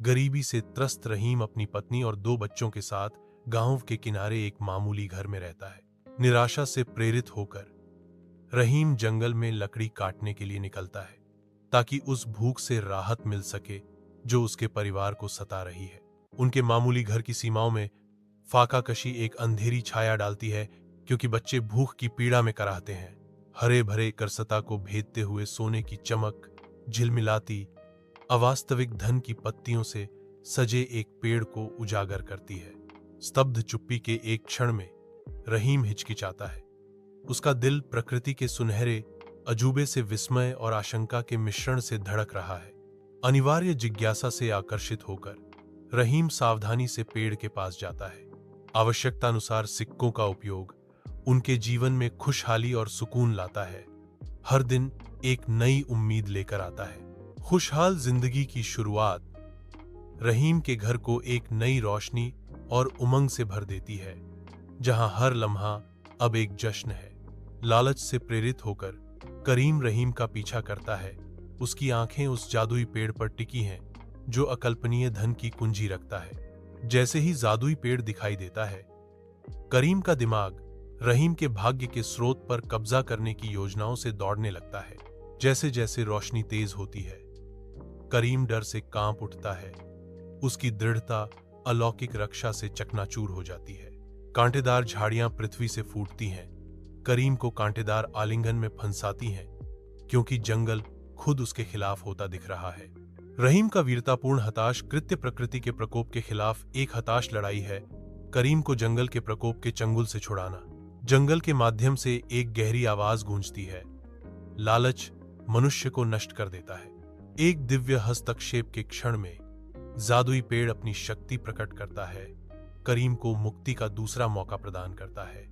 गरीबी से त्रस्त रहीम अपनी पत्नी और 2 बच्चों के साथ गांव के किनारे एक मामूली घर में रहता है। निराशा से प्रेरित होकर रहीम जंगल में लकड़ी काटने के लिए निकलता है ताकि उस भूख से राहत मिल सके जो उसके परिवार को सता रही है। उनके मामूली घर की सीमाओं में फाकाकशी एक अंधेरी छाया डालती है, क्योंकि बच्चे भूख की पीड़ा में कराहते हैं। हरे भरे करसता को भेदते हुए सोने की चमक झिलमिलाती अवास्तविक धन की पत्तियों से सजे एक पेड़ को उजागर करती है। स्तब्ध चुप्पी के एक क्षण में रहीम हिचकिचाता है। उसका दिल प्रकृति के सुनहरे अजूबे से विस्मय और आशंका के मिश्रण से धड़क रहा है। अनिवार्य जिज्ञासा से आकर्षित होकर रहीम सावधानी से पेड़ के पास जाता है। आवश्यकतानुसार सिक्कों का उपयोग उनके जीवन में खुशहाली और सुकून लाता है। हर दिन एक नई उम्मीद लेकर आता है। खुशहाल जिंदगी की शुरुआत रहीम के घर को एक नई रोशनी और उमंग से भर देती है, जहां हर लम्हा अब एक जश्न है। लालच से प्रेरित होकर करीम रहीम का पीछा करता है। उसकी आंखें उस जादुई पेड़ पर टिकी हैं जो अकल्पनीय धन की कुंजी रखता है। जैसे ही जादुई पेड़ दिखाई देता है, करीम का दिमाग रहीम के भाग्य के स्रोत पर कब्जा करने की योजनाओं से दौड़ने लगता है। जैसे जैसे रोशनी तेज होती है, करीम डर से कांप उठता है। उसकी दृढ़ता अलौकिक रक्षा से चकनाचूर हो जाती है। कांटेदार झाड़ियां पृथ्वी से फूटती हैं, करीम को कांटेदार आलिंगन में फंसाती हैं, क्योंकि जंगल खुद उसके खिलाफ होता दिख रहा है। रहीम का वीरतापूर्ण हताश कृत्य प्रकृति के प्रकोप के खिलाफ एक हताश लड़ाई है। करीम को जंगल के प्रकोप के चंगुल से छुड़ाना। जंगल के माध्यम से एक गहरी आवाज गूंजती है। लालच मनुष्य को नष्ट कर देता है। एक दिव्य हस्तक्षेप के क्षण में जादुई पेड़ अपनी शक्ति प्रकट करता है, करीम को मुक्ति का दूसरा मौका प्रदान करता है।